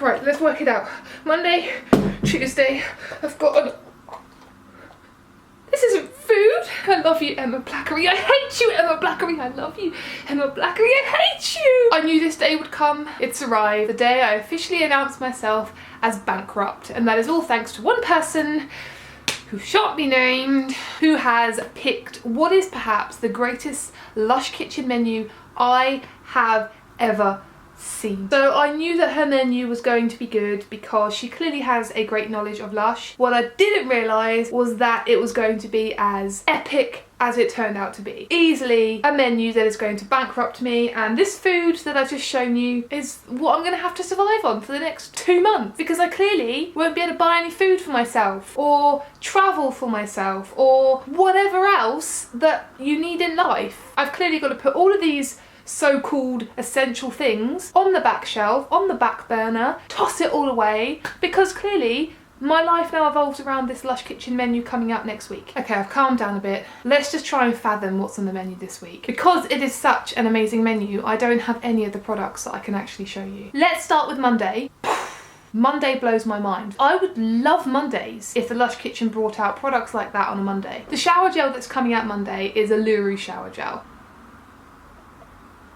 Right, let's work it out. Monday, Tuesday, I've got an... This isn't food. I love you, Emma Blackery. I hate you, Emma Blackery. I love you, Emma Blackery. I hate you. I knew this day would come. It's arrived. The day I officially announced myself as bankrupt. And that is all thanks to one person who shan't be named, who has picked what is perhaps the greatest Lush kitchen menu I have ever seen. So I knew that her menu was going to be good because she clearly has a great knowledge of Lush. What I didn't realise was that it was going to be as epic as it turned out to be. Easily a menu that is going to bankrupt me, and this food that I've just shown you is what I'm going to have to survive on for the next 2 months, because I clearly won't be able to buy any food for myself or travel for myself or whatever else that you need in life. I've clearly got to put all of these so-called essential things on the back shelf, on the back burner, toss it all away, because clearly my life now evolves around this Lush kitchen menu coming out next week. Okay, I've calmed down a bit. Let's just try and fathom what's on the menu this week. Because it is such an amazing menu, I don't have any of the products that I can actually show you. Let's start with Monday. Monday blows my mind. I would love Mondays if the Lush kitchen brought out products like that on a Monday. The shower gel that's coming out Monday is a Blackery shower gel,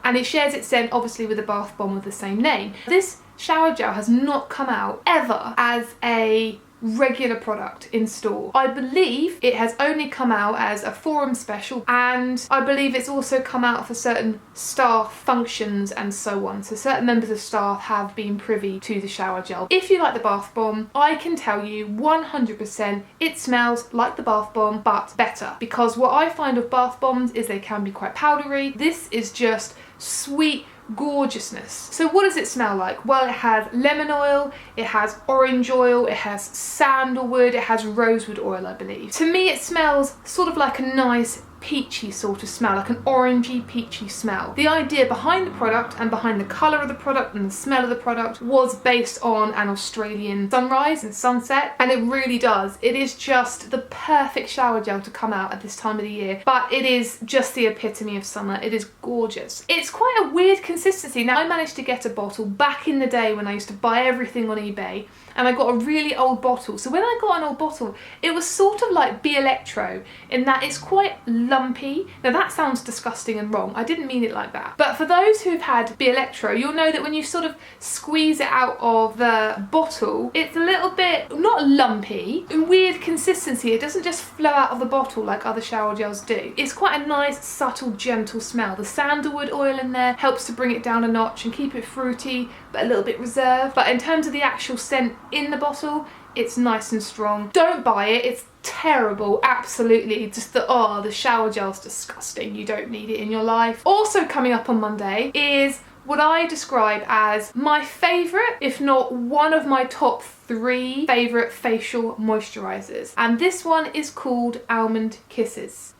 and it shares its scent obviously with a bath bomb with the same name. This shower gel has not come out ever as a regular product in store. I believe it has only come out as a forum special, and I believe it's also come out for certain staff functions and so on. So certain members of staff have been privy to the shower gel. If you like the bath bomb, I can tell you 100% it smells like the bath bomb but better, because what I find of bath bombs is they can be quite powdery. This is just sweet gorgeousness. So what does it smell like? Well, it has lemon oil, it has orange oil, it has sandalwood, it has rosewood oil, I believe. To me it smells sort of like a nice peachy sort of smell, like an orangey peachy smell. The idea behind the product and behind the colour of the product and the smell of the product was based on an Australian sunrise and sunset, and it really does. It is just the perfect shower gel to come out at this time of the year, but it is just the epitome of summer. It is gorgeous. It's quite a weird consistency. Now, I managed to get a bottle back in the day when I used to buy everything on eBay, and I got a really old bottle. So when I got an old bottle, it was sort of like Be Electro in that it's quite lumpy. Now that sounds disgusting and wrong. I didn't mean it like that. But for those who've had Be Electro, you'll know that when you sort of squeeze it out of the bottle, it's a little bit, not lumpy, weird consistency. It doesn't just flow out of the bottle like other shower gels do. It's quite a nice, subtle, gentle smell. The sandalwood oil in there helps to bring it down a notch and keep it fruity, but a little bit reserved. But in terms of the actual scent in the bottle, it's nice and strong. Don't buy it, it's terrible, absolutely. Just the shower gel's disgusting. You don't need it in your life. Also coming up on Monday is what I describe as my favourite, if not one of my top 3 favourite facial moisturisers. And this one is called Almond Kisses.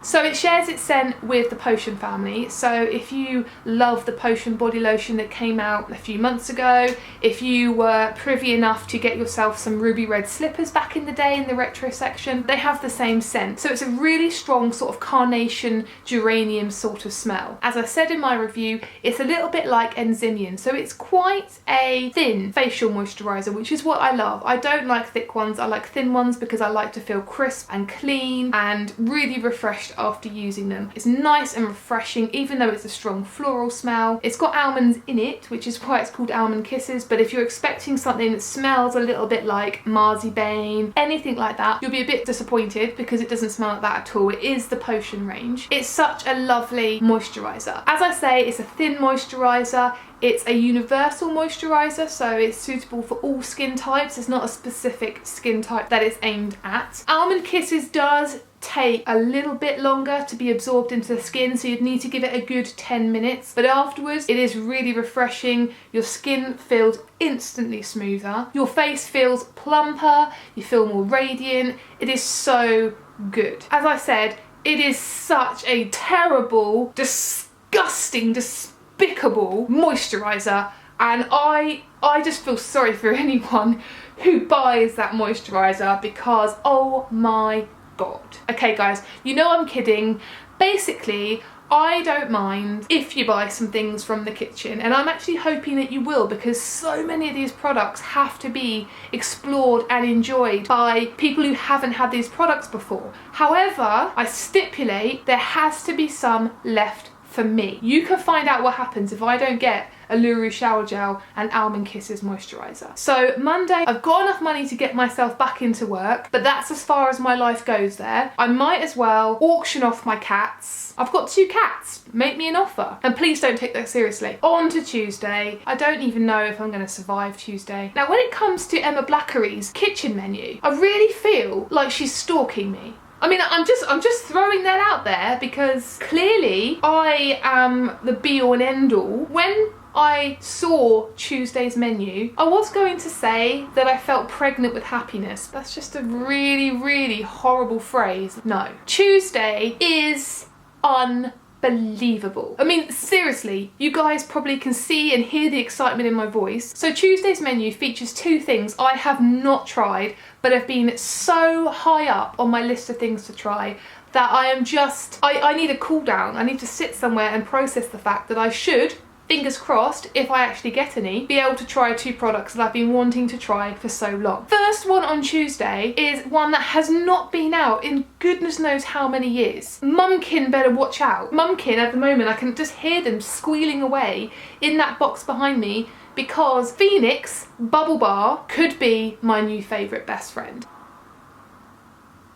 So it shares its scent with the Potion family. So if you love the Potion body lotion that came out a few months ago, if you were privy enough to get yourself some ruby red slippers back in the day in the retro section, they have the same scent. So it's a really strong sort of carnation, geranium sort of smell. As I said in my review, it's a little bit like Enzymian. So it's quite a thin facial moisturiser, which is what I love. I don't like thick ones, I like thin ones because I like to feel crisp and clean and really refreshed after using them. It's nice and refreshing, even though it's a strong floral smell. It's got almonds in it, which is why it's called Almond Kisses, but if you're expecting something that smells a little bit like marzipan, anything like that, you'll be a bit disappointed because it doesn't smell like that at all. It is the Potion range. It's such a lovely moisturiser. As I say, it's a thin moisturiser. It's a universal moisturiser, so it's suitable for all skin types. It's not a specific skin type that it's aimed at. Almond Kisses does take a little bit longer to be absorbed into the skin, so you'd need to give it a good 10 minutes, but afterwards it is really refreshing. Your skin feels instantly smoother, your face feels plumper, you feel more radiant. It is so good. As I said, it is such a terrible, disgusting, despicable moisturiser, and I just feel sorry for anyone who buys that moisturiser because, oh my God. Okay guys, you know I'm kidding. Basically, I don't mind if you buy some things from the kitchen, and I'm actually hoping that you will, because so many of these products have to be explored and enjoyed by people who haven't had these products before. However, I stipulate there has to be some left for me. You can find out what happens if I don't get a Luru shower gel and Almond Kisses moisturiser. So Monday, I've got enough money to get myself back into work, but that's as far as my life goes there. I might as well auction off my cats. I've got 2 cats, make me an offer. And please don't take that seriously. On to Tuesday. I don't even know if I'm gonna survive Tuesday. Now, when it comes to Emma Blackery's kitchen menu, I really feel like she's stalking me. I mean, I'm just throwing that out there because clearly I am the be all and end all. When I saw Tuesday's menu, I was going to say that I felt pregnant with happiness. That's just a really, really horrible phrase. No. Tuesday is unbelievable. I mean, seriously, you guys probably can see and hear the excitement in my voice. So Tuesday's menu features 2 things I have not tried, but have been so high up on my list of things to try that I need a cool down. I need to sit somewhere and process the fact that I should, fingers crossed, if I actually get any, be able to try 2 products that I've been wanting to try for so long. First one on Tuesday is one that has not been out in goodness knows how many years. Mumkin better watch out. Mumkin, at the moment, I can just hear them squealing away in that box behind me because Phoenix Bubble Bar could be my new favourite best friend.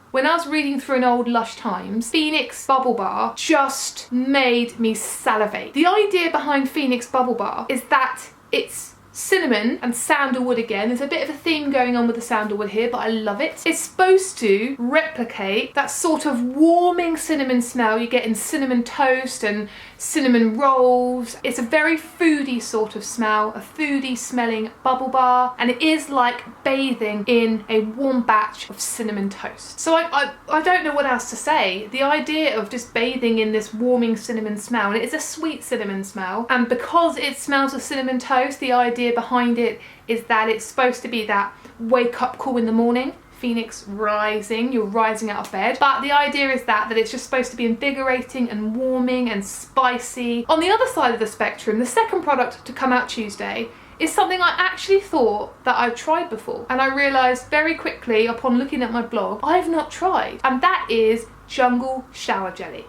When I was reading through an old Lush Times, Phoenix Bubble Bar just made me salivate. The idea behind Phoenix Bubble Bar is that it's cinnamon and sandalwood again. There's a bit of a theme going on with the sandalwood here, but I love it. It's supposed to replicate that sort of warming cinnamon smell you get in cinnamon toast and cinnamon rolls. It's a very foodie sort of smell, a foodie smelling bubble bar, and it is like bathing in a warm batch of cinnamon toast. So I don't know what else to say. The idea of just bathing in this warming cinnamon smell, and it's a sweet cinnamon smell, and because it smells of cinnamon toast, the idea behind it is that it's supposed to be that wake up call in the morning. Phoenix rising, you're rising out of bed. But the idea is that it's just supposed to be invigorating and warming and spicy. On the other side of the spectrum, the second product to come out Tuesday is something I actually thought that I'd tried before. And I realised very quickly upon looking at my blog, I've not tried. And that is Jungle Shower Jelly.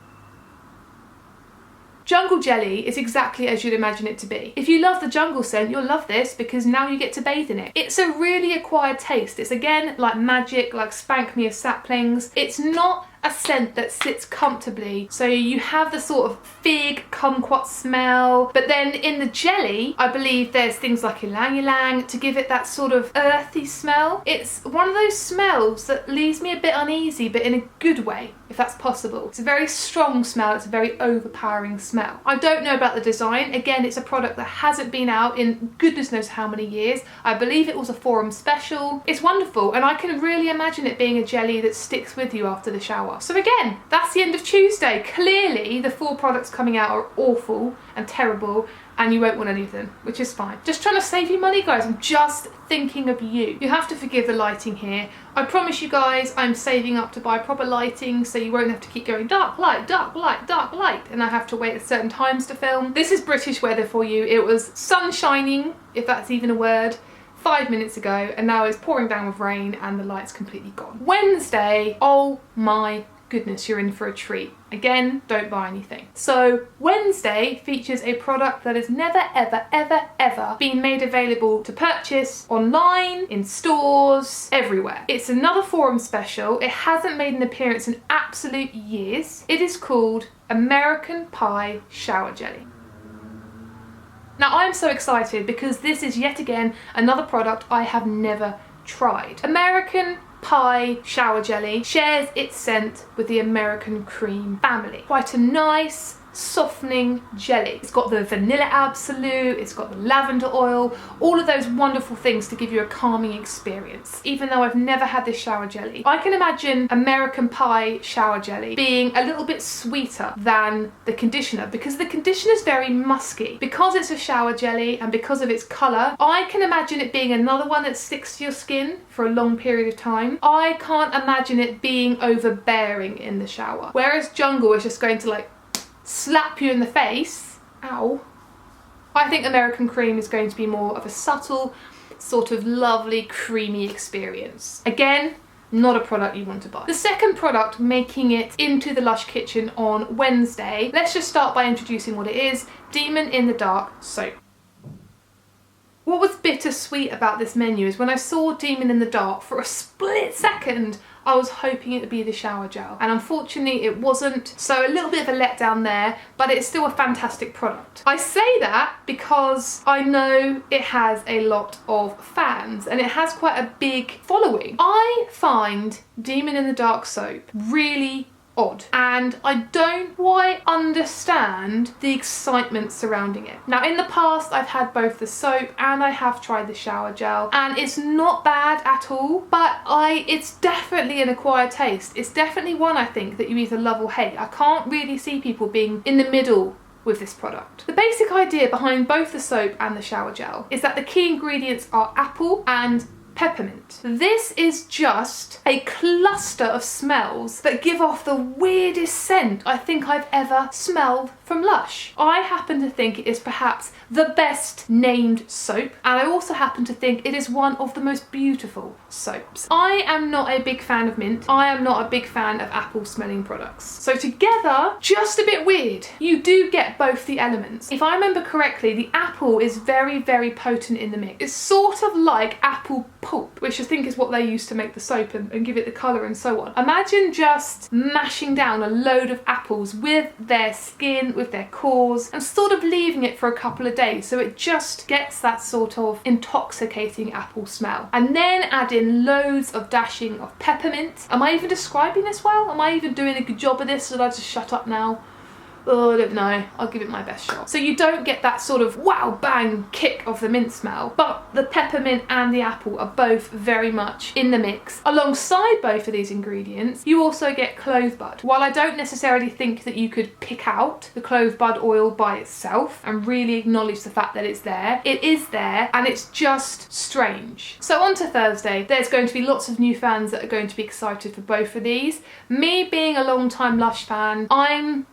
Jungle Jelly is exactly as you'd imagine it to be. If you love the jungle scent, you'll love this because now you get to bathe in it. It's a really acquired taste. It's again like magic, like Spank Me a Saplings. It's not a scent that sits comfortably. So you have the sort of fig kumquat smell, but then in the jelly, I believe there's things like ylang ylang to give it that sort of earthy smell. It's one of those smells that leaves me a bit uneasy, but in a good way, if that's possible. It's a very strong smell. It's a very overpowering smell. I don't know about the design. Again, it's a product that hasn't been out in goodness knows how many years. I believe it was a forum special. It's wonderful, and I can really imagine it being a jelly that sticks with you after the shower. So again, that's the end of Tuesday. Clearly, the 4 products coming out are awful and terrible, and you won't want any of them, which is fine. Just trying to save you money, guys. I'm just thinking of you. You have to forgive the lighting here. I promise you guys, I'm saving up to buy proper lighting, so you won't have to keep going dark light, dark light, dark light, and I have to wait at certain times to film. This is British weather for you. It was sun shining, if that's even a word, 5 minutes ago, and now it's pouring down with rain and the light's completely gone. Wednesday, oh my goodness, you're in for a treat. Again, don't buy anything. So Wednesday features a product that has never, ever, ever, ever been made available to purchase online, in stores, everywhere. It's another forum special. It hasn't made an appearance in absolute years. It is called American Pie Shower Jelly. Now, I'm so excited because this is yet again another product I have never tried. American Pie Shower Jelly shares its scent with the American Cream family. Quite a nice, softening jelly. It's got the vanilla absolute, it's got the lavender oil, all of those wonderful things to give you a calming experience. Even though I've never had this shower jelly, I can imagine American Pie Shower Jelly being a little bit sweeter than the conditioner because the conditioner is very musky. Because it's a shower jelly and because of its colour, I can imagine it being another one that sticks to your skin for a long period of time. I can't imagine it being overbearing in the shower. Whereas Jungle is just going to like slap you in the face, ow, I think American Cream is going to be more of a subtle, sort of lovely, creamy experience. Again, not a product you want to buy. The second product making it into the Lush kitchen on Wednesday, let's just start by introducing what it is, Demon in the Dark soap. What was bittersweet about this menu is when I saw Demon in the Dark, for a split second, I was hoping it would be the shower gel, and unfortunately it wasn't, so a little bit of a letdown there, but it's still a fantastic product. I say that because I know it has a lot of fans and it has quite a big following. I find Demon in the Dark soap really odd, and I don't quite understand the excitement surrounding it. Now, in the past I've had both the soap and I have tried the shower gel, and it's not bad at all, but it's definitely an acquired taste. It's definitely one, I think, that you either love or hate. I can't really see people being in the middle with this product. The basic idea behind both the soap and the shower gel is that the key ingredients are apple and peppermint. This is just a cluster of smells that give off the weirdest scent I think I've ever smelled from Lush. I happen to think it is perhaps the best named soap, and I also happen to think it is one of the most beautiful soaps. I am not a big fan of mint. I am not a big fan of apple smelling products. So together, just a bit weird. You do get both the elements. If I remember correctly, the apple is very, very potent in the mix. It's sort of like apple pulp, which I think is what they use to make the soap and give it the colour and so on. Imagine just mashing down a load of apples with their skin, with their cores, and sort of leaving it for a couple of days so it just gets that sort of intoxicating apple smell. And then add in loads of dashing of peppermint. Am I even describing this well? Am I even doing a good job of this? Should I just shut up now? Oh, I don't know. I'll give it my best shot. So you don't get that sort of wow bang kick of the mint smell, but the peppermint and the apple are both very much in the mix. Alongside both of these ingredients, you also get clove bud. While I don't necessarily think that you could pick out the clove bud oil by itself and really acknowledge the fact that it's there, it is there, and it's just strange. So on to Thursday, there's going to be lots of new fans that are going to be excited for both of these. Me being a long-time Lush fan, I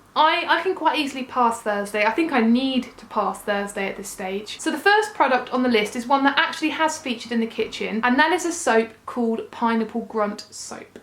can quite easily pass Thursday. I think I need to pass Thursday at this stage. So the first product on the list is one that actually has featured in the kitchen, and that is a soap called Pineapple Grunt Soap.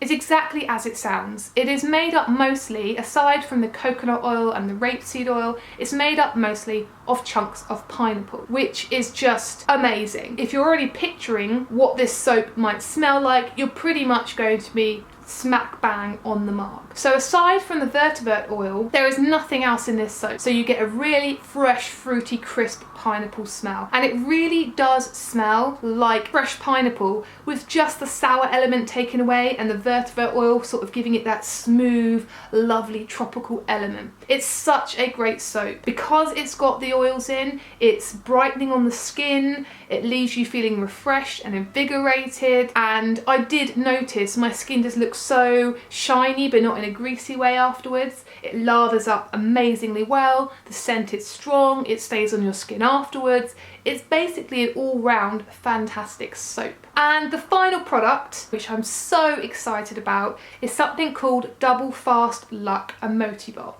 It's exactly as it sounds. It is made up mostly, aside from the coconut oil and the rapeseed oil, it's made up mostly of chunks of pineapple, which is just amazing. If you're already picturing what this soap might smell like, you're pretty much going to be smack bang on the mark. So aside from the vertebrate oil, there is nothing else in this soap. So you get a really fresh, fruity, crisp pineapple smell. And it really does smell like fresh pineapple with just the sour element taken away and the vertebrate oil sort of giving it that smooth, lovely tropical element. It's such a great soap. Because it's got the oils in, it's brightening on the skin, it leaves you feeling refreshed and invigorated. And I did notice my skin just looks so shiny, but not in a greasy way afterwards. It lathers up amazingly well, the scent is strong, it stays on your skin afterwards. It's basically an all-round fantastic soap. And the final product, which I'm so excited about, is something called Double Fast Luck Emoti Bomb.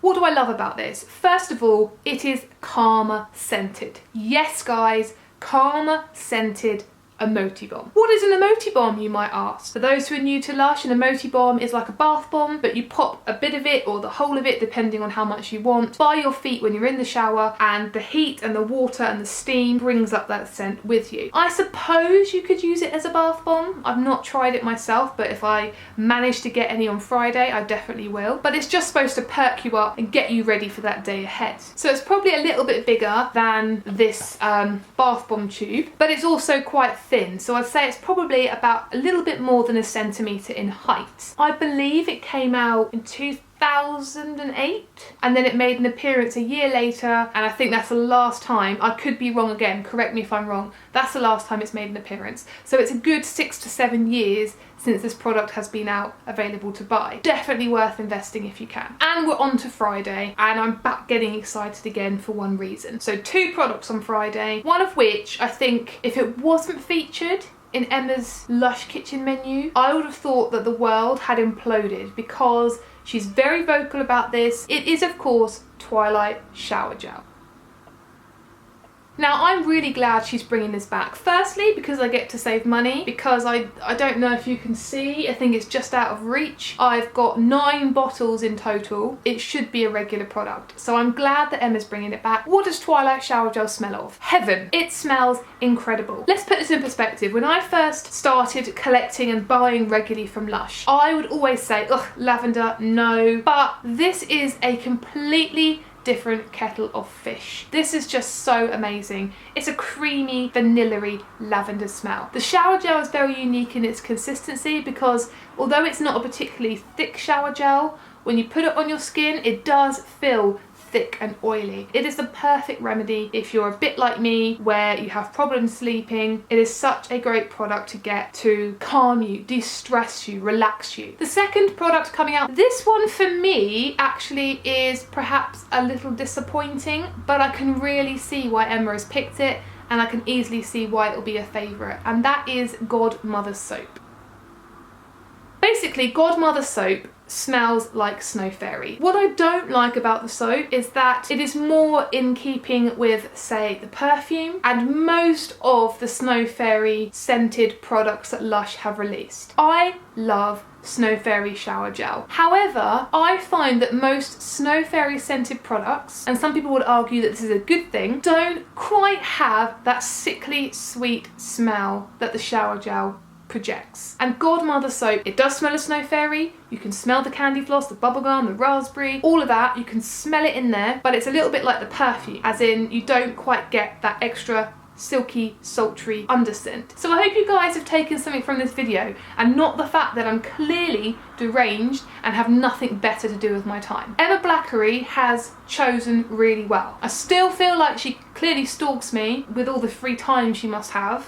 What do I love about this? First of all, it is Karma scented. Yes guys, Karma scented Emoti Bomb. What is an Emoti Bomb, you might ask? For those who are new to Lush, an Emoti Bomb is like a bath bomb, but you pop a bit of it or the whole of it, depending on how much you want, by your feet when you're in the shower, and the heat and the water and the steam brings up that scent with you. I suppose you could use it as a bath bomb. I've not tried it myself, but if I manage to get any on Friday, I definitely will. But it's just supposed to perk you up and get you ready for that day ahead. So it's probably a little bit bigger than this bath bomb tube, but it's also quite thin, so I'd say it's probably about a little bit more than a centimetre in height. I believe it came out in 2008, and then it made an appearance a year later, and I think that's the last time, I could be wrong again, correct me if I'm wrong, that's the last time it's made an appearance. So it's a good 6 to 7 years since this product has been out available to buy. Definitely worth investing if you can. And we're on to Friday, and I'm back getting excited again for one reason. So 2 products on Friday, one of which I think if it wasn't featured in Emma's Lush kitchen menu, I would have thought that the world had imploded because she's very vocal about this. It is, of course, Twilight Shower Gel. Now, I'm really glad she's bringing this back. Firstly, because I get to save money, because I don't know if you can see, I think it's just out of reach. I've got 9 bottles in total. It should be a regular product. So I'm glad that Emma's bringing it back. What does Twilight Shower Gel smell of? Heaven. It smells incredible. Let's put this in perspective. When I first started collecting and buying regularly from Lush, I would always say, ugh, lavender, no. But this is a completely different kettle of fish. This is just so amazing. It's a creamy, vanilla-y lavender smell. The shower gel is very unique in its consistency because although it's not a particularly thick shower gel, when you put it on your skin, it does feel thick and oily. It is the perfect remedy if you're a bit like me where you have problems sleeping. It is such a great product to get to calm you, de-stress you, relax you. The second product coming out, this one for me actually is perhaps a little disappointing, but I can really see why Emma has picked it and I can easily see why it'll be a favourite, and that is Godmother soap. Basically, Godmother soap smells like Snow Fairy. What I don't like about the soap is that it is more in keeping with, say, the perfume and most of the Snow Fairy scented products that Lush have released. I love Snow Fairy shower gel. However, I find that most Snow Fairy scented products, and some people would argue that this is a good thing, don't quite have that sickly sweet smell that the shower gel projects. And Godmother soap, it does smell of Snow Fairy. You can smell the candy floss, the bubblegum, the raspberry, all of that. You can smell it in there, but it's a little bit like the perfume, as in you don't quite get that extra silky, sultry underscent. So I hope you guys have taken something from this video and not the fact that I'm clearly deranged and have nothing better to do with my time. Emma Blackery has chosen really well. I still feel like she clearly stalks me with all the free time she must have,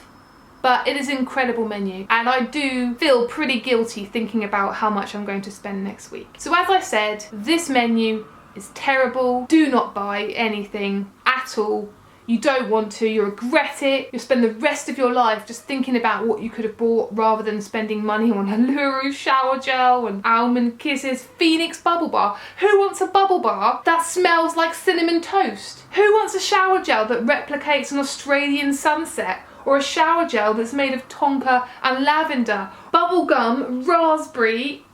but it is an incredible menu and I do feel pretty guilty thinking about how much I'm going to spend next week. So as I said, this menu is terrible. Do not buy anything at all. You don't want to, you regret it. You'll spend the rest of your life just thinking about what you could have bought rather than spending money on Allure shower gel and Almond Kisses Phoenix bubble bar. Who wants a bubble bar that smells like cinnamon toast? Who wants a shower gel that replicates an Australian sunset? Or a shower gel that's made of tonka and lavender? Bubblegum, raspberry,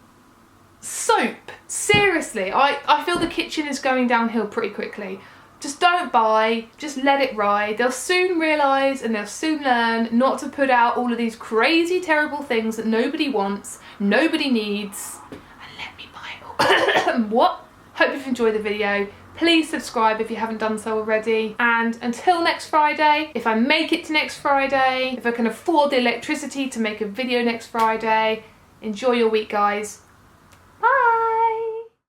soap. Seriously, I feel the kitchen is going downhill pretty quickly. Just don't buy, just let it ride. They'll soon realise and they'll soon learn not to put out all of these crazy, terrible things that nobody wants, nobody needs, and let me buy it all. What? Hope you've enjoyed the video. Please subscribe if you haven't done so already. And until next Friday, if I make it to next Friday, if I can afford the electricity to make a video next Friday, enjoy your week, guys.